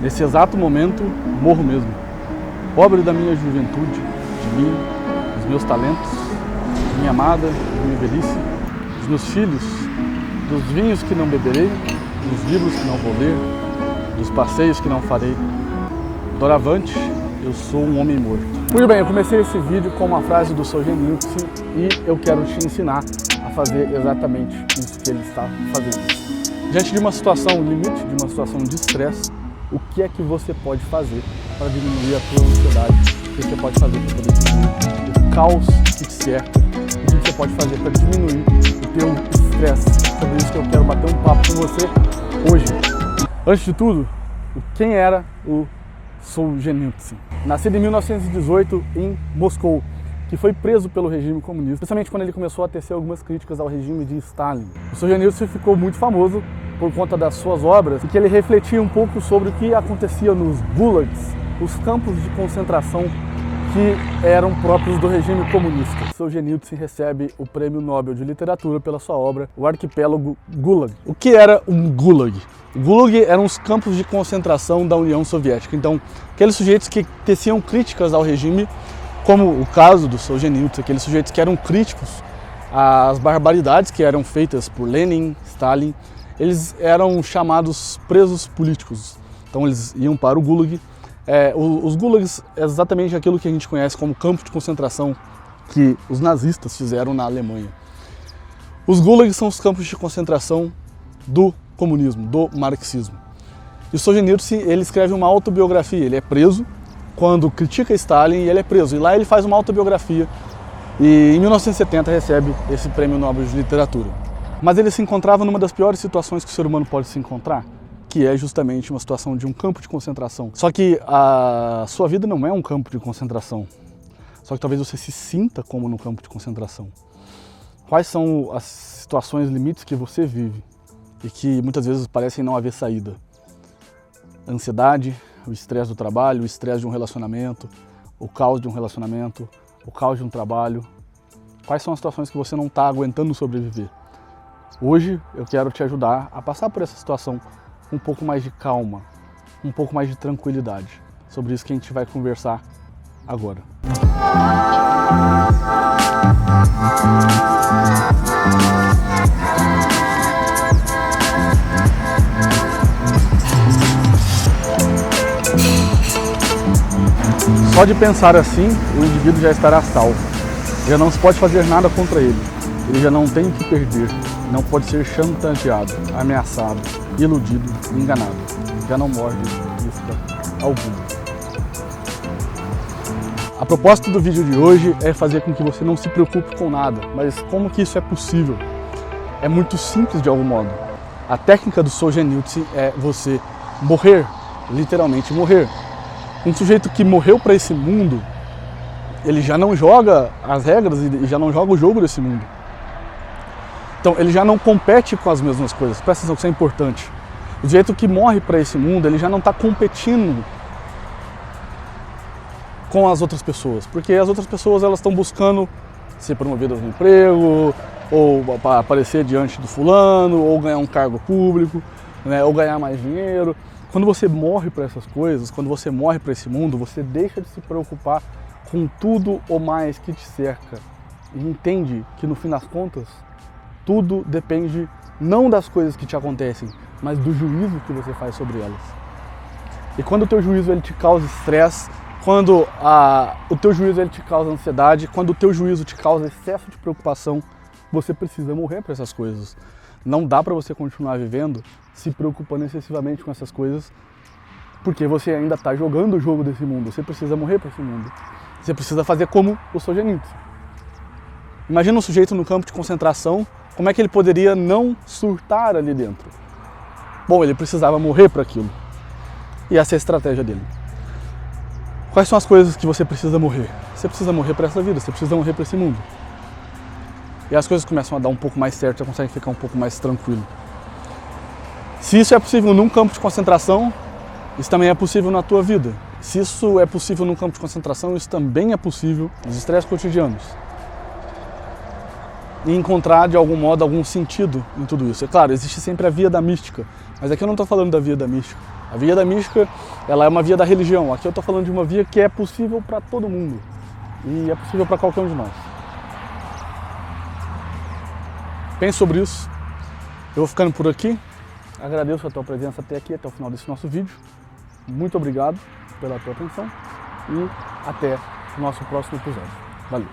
Nesse exato momento, morro mesmo. Pobre da minha juventude, de mim, dos meus talentos, de minha amada, de minha velhice, dos meus filhos, dos vinhos que não beberei, dos livros que não vou ler, dos passeios que não farei. Doravante, eu sou um homem morto. Muito bem, eu comecei esse vídeo com uma frase do Solzhenitsyn e eu quero te ensinar a fazer exatamente isso que ele está fazendo. Diante de uma situação limite, de uma situação de estresse, o que é que você pode fazer para diminuir a tua ansiedade? O que você pode fazer para poder diminuir o caos que te cerca? O que você pode fazer para diminuir o teu estresse? Sobre isso que eu quero bater um papo com você hoje. Antes de tudo, quem era o Solzhenitsyn? Nascido em 1918 em Moscou, que foi preso pelo regime comunista, principalmente quando ele começou a tecer algumas críticas ao regime de Stalin. O Solzhenitsyn ficou muito famoso por conta das suas obras e que ele refletia um pouco sobre o que acontecia nos gulags, os campos de concentração que eram próprios do regime comunista. Solzhenitsyn recebe o Prêmio Nobel de Literatura pela sua obra O Arquipélago Gulag. O que era um gulag? O gulag eram os campos de concentração da União Soviética. Então, aqueles sujeitos que teciam críticas ao regime, como o caso do Solzhenitsyn, aqueles sujeitos que eram críticos às barbaridades que eram feitas por Lenin, Stalin, eles eram chamados presos políticos. Então eles iam para o gulag. Os gulags é exatamente aquilo que a gente conhece como campo de concentração que os nazistas fizeram na Alemanha. Os gulags são os campos de concentração do comunismo, do marxismo. E o Solzhenitsyn, ele escreve uma autobiografia, ele é preso quando critica Stalin e ele é preso. E lá ele faz uma autobiografia e em 1970 recebe esse Prêmio Nobel de Literatura. Mas ele se encontrava numa das piores situações que o ser humano pode se encontrar, que é justamente uma situação de um campo de concentração. Só que a sua vida não é um campo de concentração. Só que talvez você se sinta como no campo de concentração. Quais são as situações limites que você vive e que muitas vezes parecem não haver saída? A ansiedade, o estresse do trabalho, o estresse de um relacionamento, o caos de um relacionamento, o caos de um trabalho. Quais são as situações que você não está aguentando sobreviver? Hoje eu quero te ajudar a passar por essa situação com um pouco mais de calma, um pouco mais de tranquilidade. Sobre isso que a gente vai conversar agora. Só de pensar assim, o indivíduo já estará salvo. Já não se pode fazer nada contra ele. Ele já não tem o que perder. Não pode ser chantageado, ameaçado, iludido, enganado. Já não morde isca alguma. A proposta do vídeo de hoje é fazer com que você não se preocupe com nada, mas como que isso é possível? É muito simples de algum modo. A técnica do Solzhenitsyn é você morrer, literalmente morrer. Um sujeito que morreu para esse mundo, ele já não joga as regras e já não joga o jogo desse mundo. Então, ele já não compete com as mesmas coisas. Presta atenção que isso é importante. O sujeito que morre para esse mundo, ele já não está competindo com as outras pessoas. Porque as outras pessoas, elas estão buscando ser promovidas no emprego, ou aparecer diante do fulano, ou ganhar um cargo público, né, ou ganhar mais dinheiro. Quando você morre para essas coisas, quando você morre para esse mundo, você deixa de se preocupar com tudo ou mais que te cerca. E entende que, no fim das contas, tudo depende não das coisas que te acontecem, mas do juízo que você faz sobre elas. E quando o teu juízo ele te causa estresse, quando o teu juízo ele te causa ansiedade, quando o teu juízo te causa excesso de preocupação, você precisa morrer para essas coisas. Não dá para você continuar vivendo se preocupando excessivamente com essas coisas, porque você ainda está jogando o jogo desse mundo. Você precisa morrer para esse mundo. Você precisa fazer como o Solzhenitsyn. Imagina um sujeito no campo de concentração. Como é que ele poderia não surtar ali dentro? Bom, ele precisava morrer para aquilo. E essa é a estratégia dele. Quais são as coisas que você precisa morrer? Você precisa morrer para essa vida, você precisa morrer para esse mundo. E as coisas começam a dar um pouco mais certo, você consegue ficar um pouco mais tranquilo. Se isso é possível num campo de concentração, isso também é possível na tua vida. Se isso é possível num campo de concentração, isso também é possível nos estresses cotidianos. e encontrar de algum modo algum sentido em tudo isso. É claro, existe sempre a via da mística, mas aqui eu não estou falando da via da mística. A via da mística, ela é uma via da religião. Aqui eu estou falando de uma via que é possível para todo mundo e é possível para qualquer um de nós. Pense sobre isso. Eu vou ficando por aqui. Agradeço a tua presença até aqui, até o final desse nosso vídeo. Muito obrigado pela tua atenção e até o nosso próximo episódio. Valeu!